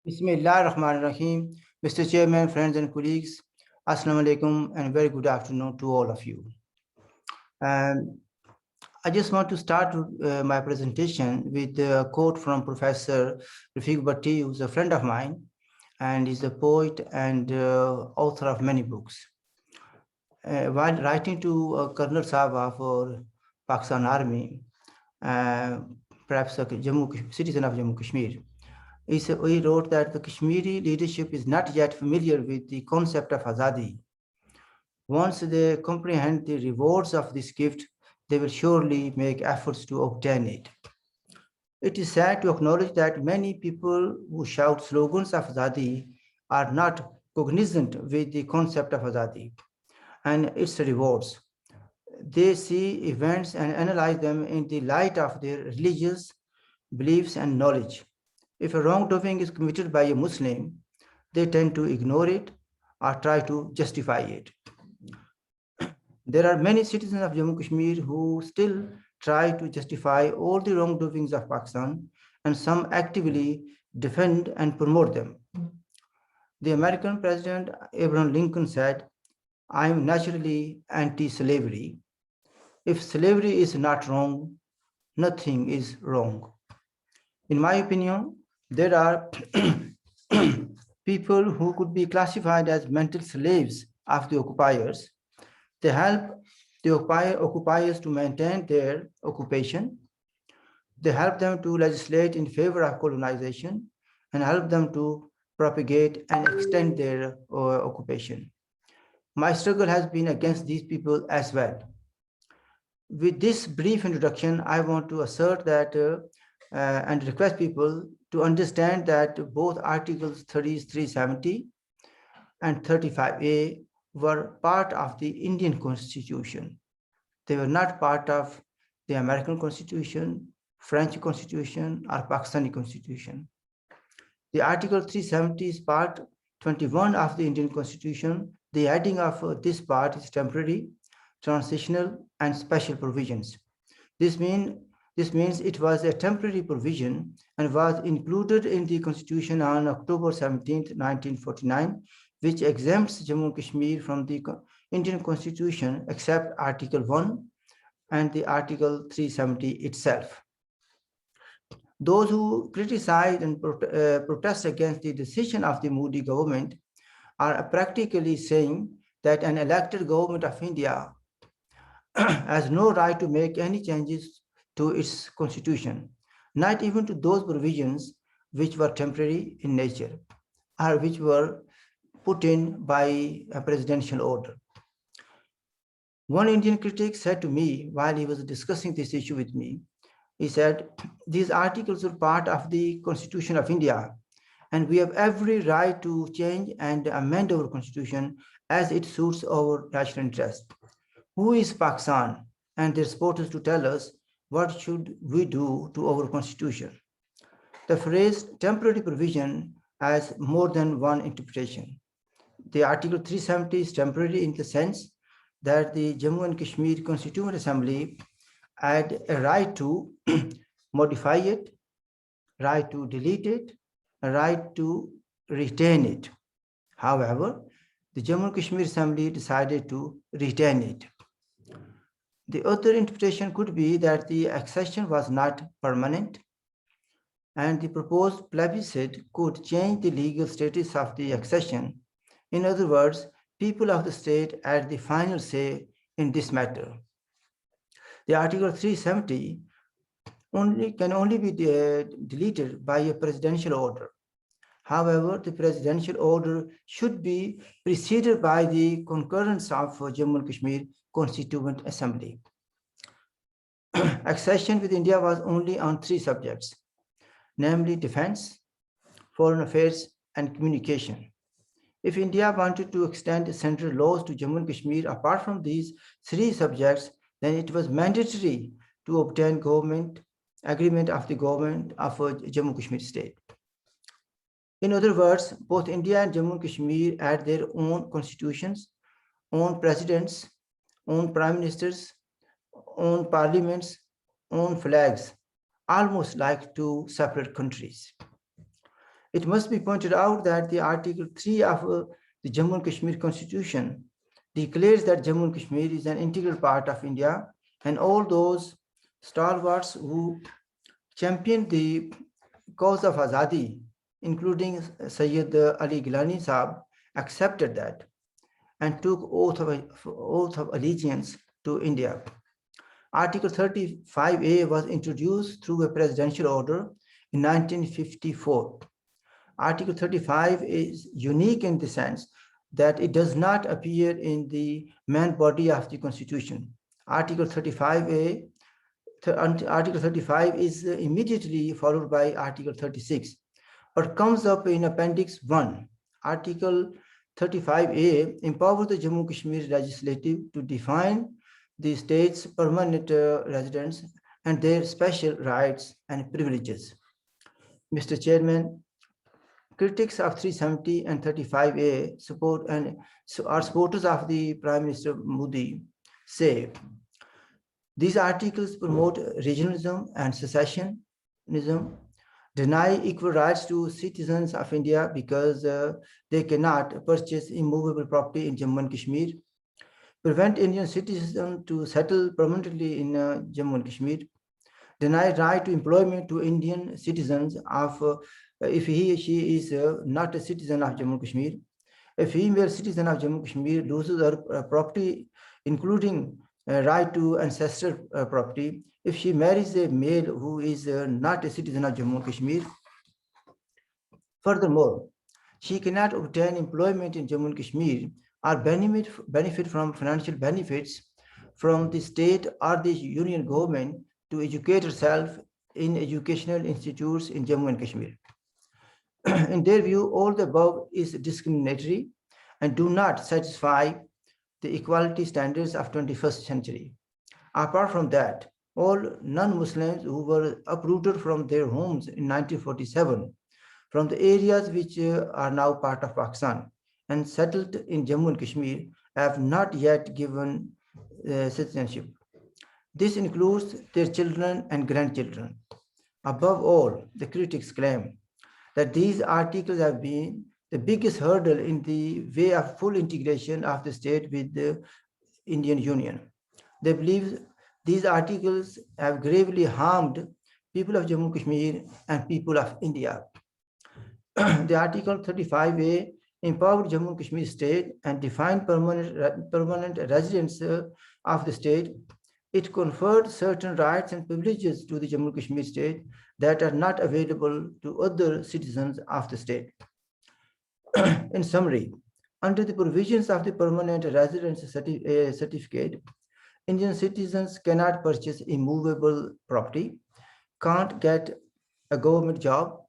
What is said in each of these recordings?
Bismillahirrahmanirrahim. Mr. Chairman, friends and colleagues, Assalamu alaikum and very good afternoon to all of you. I just want to start my presentation with a quote from Professor Rafiq Bhatti, who's a friend of mine, and is a poet and author of many books. While writing to Colonel Saab of Pakistan Army, perhaps a citizen of Jammu Kashmir, he wrote that the Kashmiri leadership is not yet familiar with the concept of Azadi. Once they comprehend the rewards of this gift, they will surely make efforts to obtain it. It is sad to acknowledge that many people who shout slogans of Azadi are not cognizant with the concept of Azadi and its rewards. They see events and analyze them in the light of their religious beliefs and knowledge. If a wrongdoing is committed by a Muslim, they tend to ignore it or try to justify it. There are many citizens of Jammu Kashmir who still try to justify all the wrongdoings of Pakistan, and some actively defend and promote them. The American President Abraham Lincoln said, "I am naturally anti-slavery. If slavery is not wrong, nothing is wrong." In my opinion, there are people who could be classified as mental slaves of the occupiers. They help the occupiers to maintain their occupation. They help them to legislate in favor of colonization and help them to propagate and extend their occupation. My struggle has been against these people as well. With this brief introduction, I want to assert that and request people to understand that both Articles 370 and 35A were part of the Indian Constitution. They were not part of the American Constitution, French Constitution, or Pakistani Constitution. The Article 370 is part 21 of the Indian Constitution. The adding of this part is temporary, transitional, and special provisions. This means it was a temporary provision and was included in the Constitution on October 17, 1949, which exempts Jammu and Kashmir from the Indian Constitution except Article 1 and the Article 370 itself. Those who criticize and protest against the decision of the Modi government are practically saying that an elected government of India has no right to make any changes to its constitution, not even to those provisions which were temporary in nature or which were put in by a presidential order. One Indian critic said to me while he was discussing this issue with me, he said, "These articles are part of the Constitution of India, and we have every right to change and amend our constitution as it suits our national interest. Who is Pakistan and their supporters to tell us what should we do to our constitution?" The phrase temporary provision has more than one interpretation. The Article 370 is temporary in the sense that the Jammu and Kashmir Constituent Assembly had a right to modify it, right to delete it, a right to retain it. However, the Jammu and Kashmir Assembly decided to retain it. The other interpretation could be that the accession was not permanent, and the proposed plebiscite could change the legal status of the accession. In other words, people of the state had the final say in this matter. The Article 370 can only be deleted by a presidential order. However, the presidential order should be preceded by the concurrence of Jammu and Kashmir Constituent Assembly. Accession with India was only on three subjects, namely defense, foreign affairs, and communication. If India wanted to extend central laws to Jammu and Kashmir apart from these three subjects, then it was mandatory to obtain government agreement of the government of Jammu and Kashmir state. In other words, both India and Jammu and Kashmir had their own constitutions, own presidents, own prime ministers, own parliaments, own flags, almost like two separate countries. It must be pointed out that the Article 3 of the Jammu and Kashmir Constitution declares that Jammu and Kashmir is an integral part of India, and all those stalwarts who championed the cause of Azadi, including Sayyid Ali Gilani Saab, accepted that and took oath of allegiance to India. Article 35A was introduced through a presidential order in 1954. Article 35 is unique in the sense that it does not appear in the main body of the Constitution. Article 35A, Article 35 is immediately followed by Article 36, but comes up in Appendix 1. Article 35A empowers the Jammu and Kashmir legislative to define the state's permanent residents and their special rights and privileges. Mr. Chairman, critics of 370 and 35A support and are supporters of the Prime Minister Modi say these articles promote regionalism and secessionism, deny equal rights to citizens of India because they cannot purchase immovable property in Jammu and Kashmir, prevent Indian citizens to settle permanently in Jammu and Kashmir, deny right to employment to Indian citizens of if he or she is not a citizen of Jammu and Kashmir. A female citizen of Jammu and Kashmir loses her property, including right to ancestral property, if she marries a male who is not a citizen of Jammu and Kashmir. Furthermore, she cannot obtain employment in Jammu and Kashmir or benefit from financial benefits from the state or the union government to educate herself in educational institutes in Jammu and Kashmir. In their view, all the above is discriminatory and do not satisfy the equality standards of 21st century. Apart from that, all non-Muslims who were uprooted from their homes in 1947 from the areas which are now part of Pakistan and settled in Jammu and Kashmir have not yet given citizenship. This includes their children and grandchildren. Above all, the critics claim that these articles have been the biggest hurdle in the way of full integration of the state with the Indian Union. They believe these articles have gravely harmed people of Jammu and Kashmir and people of India. The Article 35A empowered Jammu and Kashmir state and defined permanent residents of the state. It conferred certain rights and privileges to the Jammu and Kashmir state that are not available to other citizens of the state. In summary, under the provisions of the permanent residence certificate, Indian citizens cannot purchase immovable property, can't get a government job,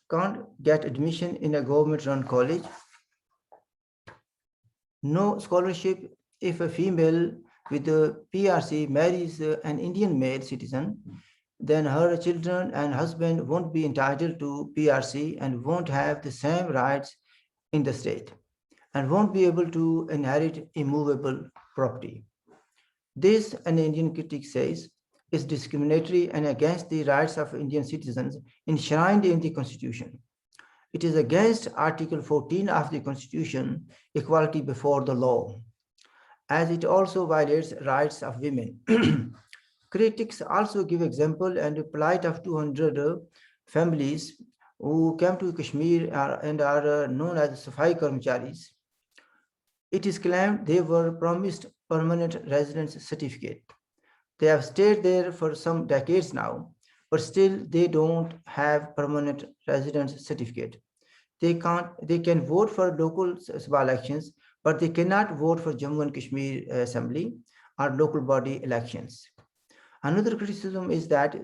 can't get admission in a government-run college, no scholarship if a female with a PRC marries an Indian male citizen, then her children and husband won't be entitled to PRC and won't have the same rights in the state and won't be able to inherit immovable property. This, an Indian critic says, is discriminatory and against the rights of Indian citizens enshrined in the Constitution. It is against Article 14 of the Constitution, equality before the law, as it also violates rights of women. Critics also give example and the plight of 200 families who came to Kashmir and are known as Safai Karmacharis. It is claimed they were promised permanent residence certificate. They have stayed there for some decades now, but still they don't have permanent residence certificate. They can vote for local Sabha elections, but they cannot vote for Jammu and Kashmir Assembly or local body elections. Another criticism is that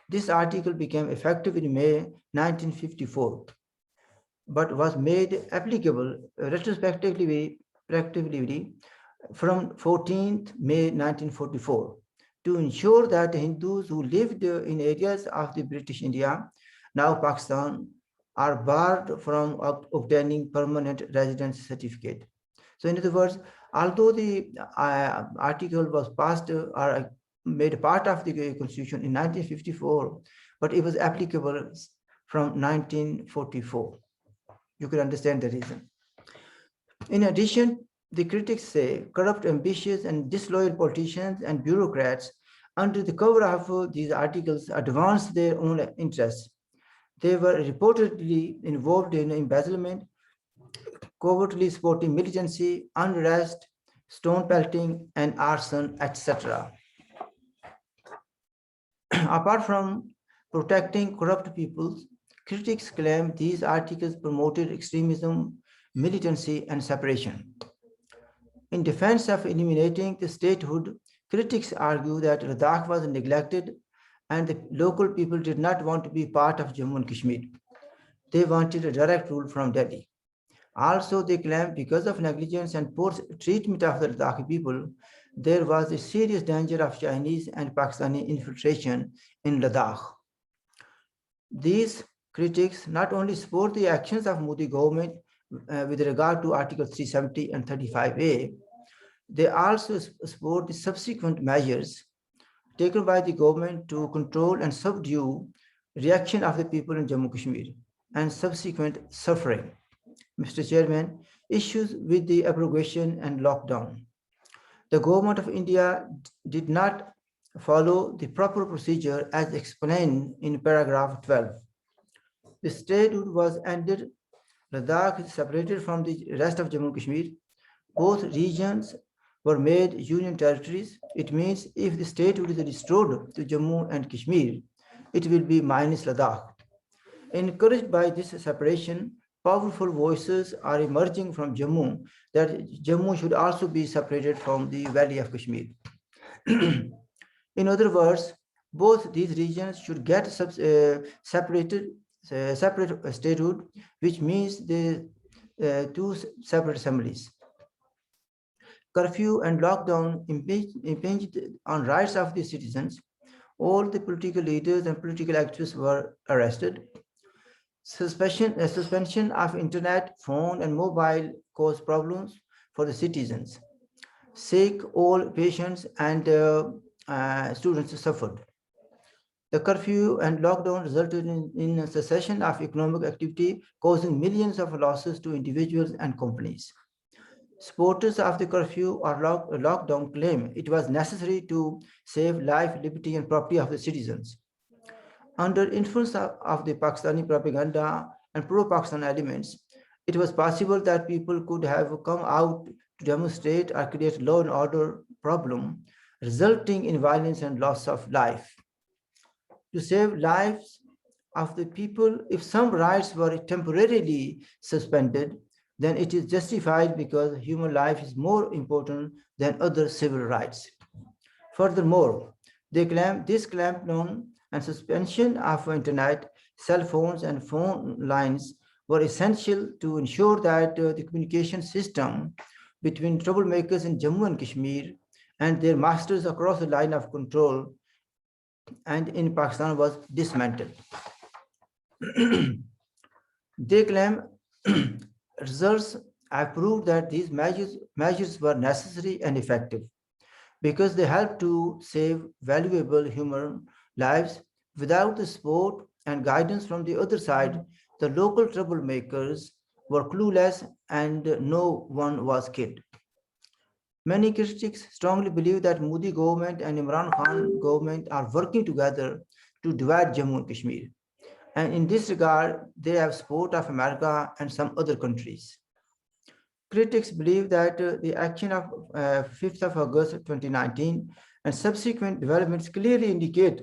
this article became effective in May 1954, but was made applicable retrospectively from 14th May 1944 to ensure that Hindus who lived in areas of the British India, now Pakistan, are barred from obtaining permanent residence certificate. So in other words, although the article was passed or made part of the Constitution in 1954, but it was applicable from 1944. You can understand the reason. In addition, the critics say corrupt, ambitious, and disloyal politicians and bureaucrats, under the cover of these articles, advanced their own interests. They were reportedly involved in embezzlement, covertly supporting militancy, unrest, stone pelting, and arson, etc. Apart from protecting corrupt peoples, critics claim these articles promoted extremism, militancy, and separation. In defense of eliminating the statehood, critics argue that Ladakh was neglected and the local people did not want to be part of Jammu and Kashmir. They wanted a direct rule from Delhi. Also, they claim because of negligence and poor treatment of the Ladakhi people, there was a serious danger of Chinese and Pakistani infiltration in Ladakh. These critics not only support the actions of Modi government with regard to Article 370 and 35A, they also support the subsequent measures taken by the government to control and subdue reaction of the people in Jammu Kashmir and subsequent suffering. Mr. Chairman, issues with the abrogation and lockdown. The government of India did not follow the proper procedure as explained in paragraph 12. The statehood was ended, Ladakh is separated from the rest of Jammu and Kashmir. Both regions were made union territories. It means if the statehood is restored to Jammu and Kashmir, it will be minus Ladakh. Encouraged by this separation, powerful voices are emerging from Jammu that Jammu should also be separated from the Valley of Kashmir. In other words, both these regions should get separate statehood, which means the two separate assemblies. Curfew and lockdown impinged on rights of the citizens. All the political leaders and political activists were arrested. Suspension of internet, phone, and mobile caused problems for the citizens. Sick, old patients, and students suffered. The curfew and lockdown resulted in a cessation of economic activity, causing millions of losses to individuals and companies. Supporters of the curfew or lockdown claim it was necessary to save life, liberty, and property of the citizens. Under influence of the Pakistani propaganda and pro-Pakistan elements, it was possible that people could have come out to demonstrate or create law and order problem, resulting in violence and loss of life. To save lives of the people, if some rights were temporarily suspended, then it is justified because human life is more important than other civil rights. Furthermore, they claim this clampdown and suspension of internet, cell phones, and phone lines were essential to ensure that the communication system between troublemakers in Jammu and Kashmir and their masters across the line of control and in Pakistan was dismantled. They claim results have proved that these measures were necessary and effective because they helped to save valuable human lives. Without the support and guidance from the other side, the local troublemakers were clueless and no one was killed. Many critics strongly believe that Modi government and Imran Khan government are working together to divide Jammu and Kashmir. And in this regard, they have support of America and some other countries. Critics believe that the action of 5th of August 2019 and subsequent developments clearly indicate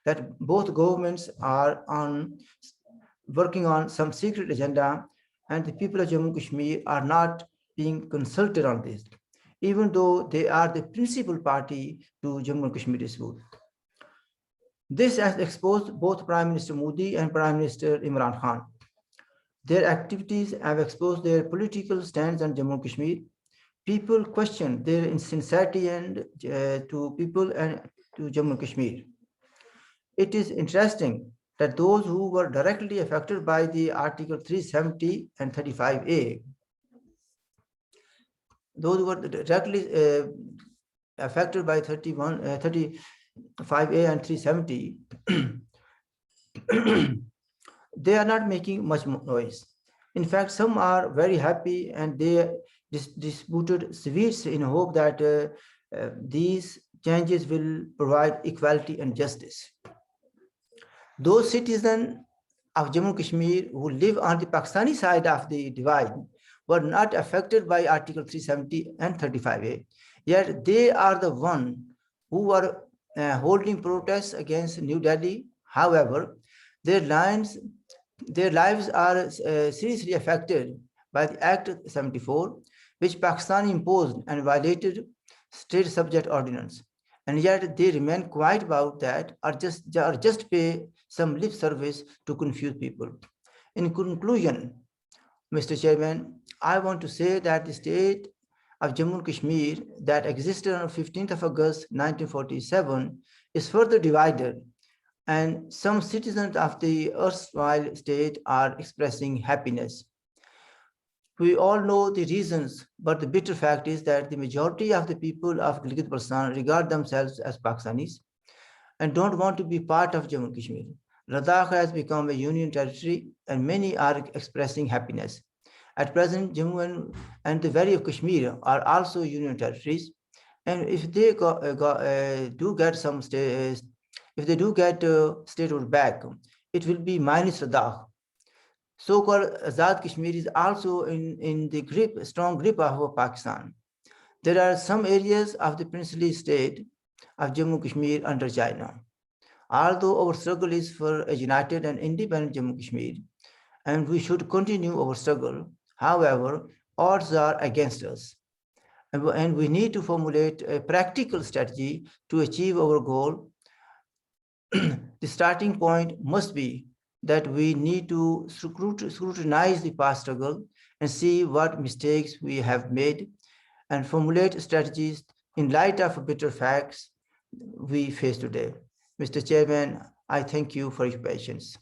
that both governments are working on some secret agenda and the people of Jammu and Kashmir are not being consulted on this, even though they are the principal party to Jammu and Kashmir dispute. This has exposed both Prime Minister Modi and Prime Minister Imran Khan. Their activities have exposed their political stance on Jammu and Kashmir. People question their sincerity and to people and to Jammu and Kashmir. It is interesting that those who were directly affected by the Article 370 and 35A, those who were directly affected by 35A and 370, they are not making much noise. In fact, some are very happy and they distributed sweets in hope that these changes will provide equality and justice. Those citizens of Jammu and Kashmir who live on the Pakistani side of the divide were not affected by Article 370 and 35A, yet they are the one who were holding protests against New Delhi. However, their lives, their lives are seriously affected by the Act 74, which Pakistan imposed and violated state subject ordinance. And yet they remain quiet about that, or just pay some lip service to confuse people. In conclusion, Mr. Chairman, I want to say that the state of Jammu and Kashmir that existed on 15th of August 1947 is further divided, and some citizens of the erstwhile state are expressing happiness. We all know the reasons, but the bitter fact is that the majority of the people of Gilgit-Baltistan regard themselves as Pakistanis and don't want to be part of Jammu and Kashmir. Ladakh has become a union territory and many are expressing happiness. At present, Jammu and the Valley of Kashmir are also union territories, and if they do get some if they do get statehood back, it will be minus Ladakh. So-called Azad Kashmir is also in the strong grip of Pakistan. There are some areas of the princely state of Jammu and Kashmir under China. Although our struggle is for a united and independent Jammu and Kashmir, and we should continue our struggle, however, odds are against us. And we need to formulate a practical strategy to achieve our goal. The starting point must be that we need to scrutinize the past struggle and see what mistakes we have made and formulate strategies in light of bitter facts we face today. Mr. Chairman, I thank you for your patience.